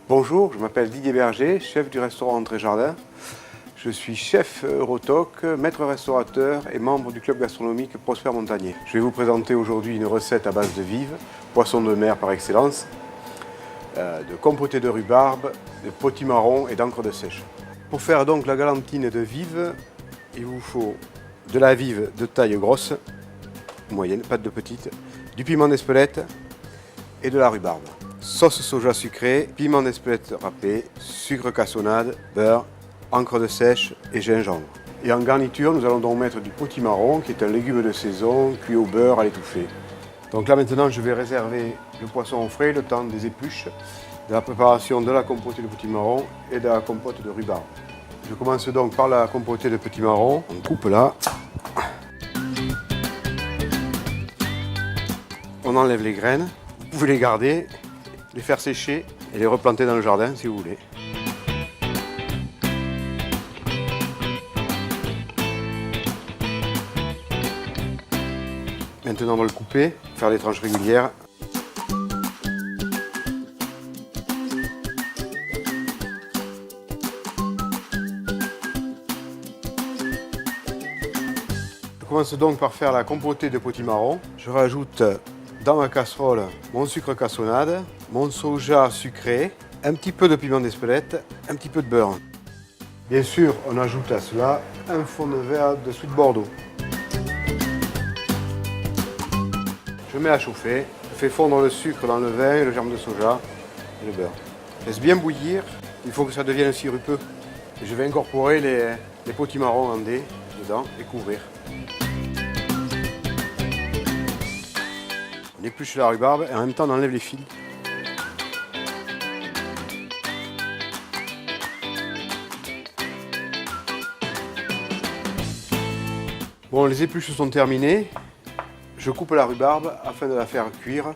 Bonjour, je m'appelle Didier Berger, chef du restaurant Entrée Jardin. Je suis chef Eurotoc, maître restaurateur et membre du club gastronomique Prosper Montagnier. Je vais vous présenter aujourd'hui une recette à base de vives, poisson de mer par excellence, de compoté de rhubarbe, de potimarron et d'encre de sèche. Pour faire donc la galantine de vives, il vous faut de la vive de taille grosse, moyenne, pas de petite, du piment d'Espelette et de la rhubarbe. Sauce soja sucrée, piment d'Espelette râpé, sucre cassonade, beurre, encre de sèche et gingembre. Et en garniture, nous allons donc mettre du potimarron, qui est un légume de saison, cuit au beurre à l'étouffée. Donc là maintenant, je vais réserver le poisson au frais, le temps des épluches, de la préparation de la compotée de potimarron et de la compote de rhubarbe. Je commence donc par la compotée de potimarron. On coupe là. On enlève les graines. Vous pouvez les garder, les faire sécher et les replanter dans le jardin si vous voulez. Maintenant, on va le couper, faire des tranches régulières. Je commence donc par faire la compotée de potimarron. Je rajoute dans ma casserole mon sucre cassonade, mon soja sucré, un petit peu de piment d'Espelette, un petit peu de beurre. Bien sûr, on ajoute à cela un fond de verre de Sweet Bordeaux. Je mets à chauffer, je fais fondre le sucre dans le vin, le germe de soja et le beurre. Je laisse bien bouillir, il faut que ça devienne sirupeux. Et je vais incorporer les potimarrons en dés dedans et couvrir. On épluche la rhubarbe et en même temps on enlève les fils. Bon, les épluches sont terminées. Je coupe la rhubarbe afin de la faire cuire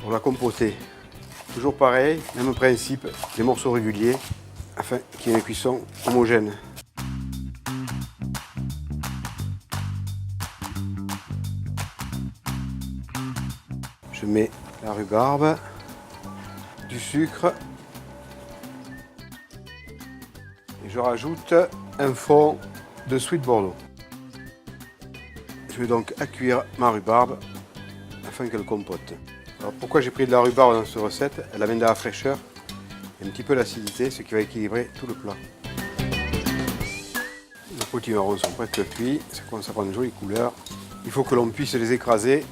pour la compoter. Toujours pareil, même principe, des morceaux réguliers afin qu'il y ait une cuisson homogène. Je mets la rhubarbe, du sucre et je rajoute un fond de Sweet Bordeaux. Je vais donc à cuire ma rhubarbe afin qu'elle compote. Alors pourquoi j'ai pris de la rhubarbe dans cette recette? Elle amène de la fraîcheur et un petit peu d'acidité, ce qui va équilibrer tout le plat. Les potimarrons sont presque cuits, ça commence à prendre une jolie couleur. Il faut que l'on puisse les écraser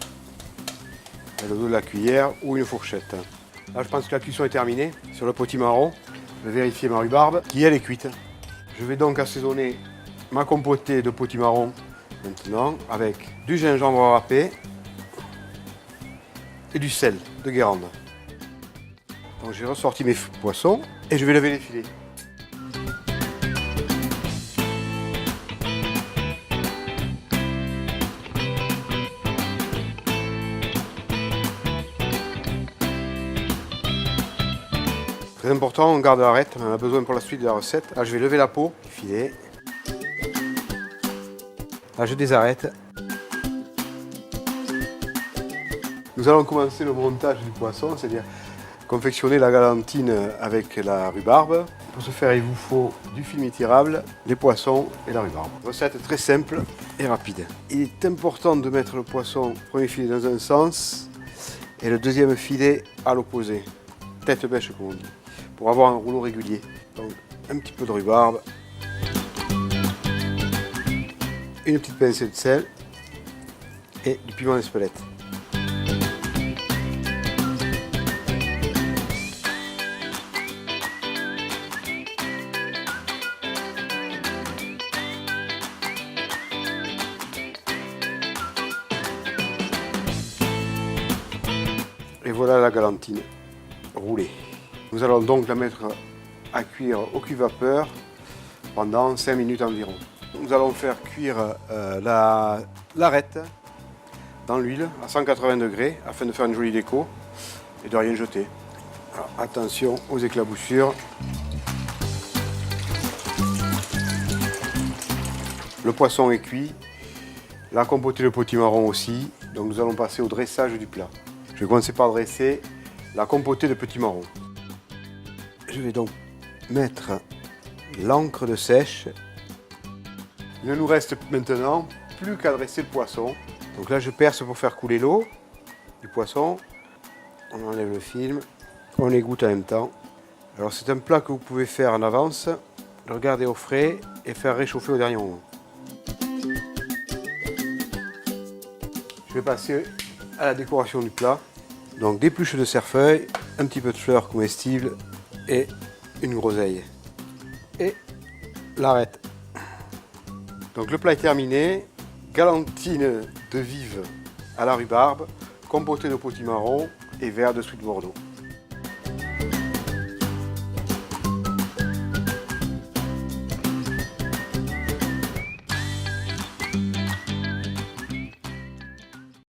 avec le dos de la cuillère ou une fourchette. Là je pense que la cuisson est terminée. Sur le potimarron, je vais vérifier ma rhubarbe qui elle est cuite. Je vais donc assaisonner ma compotée de potimarron maintenant avec du gingembre râpé et du sel de Guérande. Donc j'ai ressorti mes poissons et je vais lever les filets. Très important, on garde l'arête, on en a besoin pour la suite de la recette. Là je vais lever la peau du filet. Là, je désarrête. Nous allons commencer le montage du poisson, c'est-à-dire confectionner la galantine avec la rhubarbe. Pour ce faire, il vous faut du film étirable, les poissons et la rhubarbe. Recette très simple et rapide. Il est important de mettre le poisson, premier filet dans un sens et le deuxième filet à l'opposé. Tête bêche comme on dit, pour avoir un rouleau régulier. Donc un petit peu de rhubarbe. Une petite pincée de sel et du piment d'Espelette. Et voilà la galantine roulée. Nous allons donc la mettre à cuire au cuit-vapeur pendant 5 minutes environ. Nous allons faire cuire l'arête dans l'huile à 180 degrés afin de faire une jolie déco et de rien jeter. Alors, attention aux éclaboussures. Le poisson est cuit, la compotée de potimarron aussi, donc nous allons passer au dressage du plat. Je vais commencer par dresser la compotée de potimarron. Je vais donc mettre l'encre de sèche. Il ne nous reste maintenant plus qu'à dresser le poisson. Donc là, je perce pour faire couler l'eau du poisson. On enlève le film, on égoutte en même temps. Alors c'est un plat que vous pouvez faire en avance, le regarder au frais et faire réchauffer au dernier moment. Je vais passer à la décoration du plat. Donc des pluches de cerfeuil, un petit peu de fleurs comestibles et une groseille. Et l'arête. Donc le plat est terminé. Galantine de vive à la rhubarbe, compotée de potimarron et verre de sweet Bordeaux.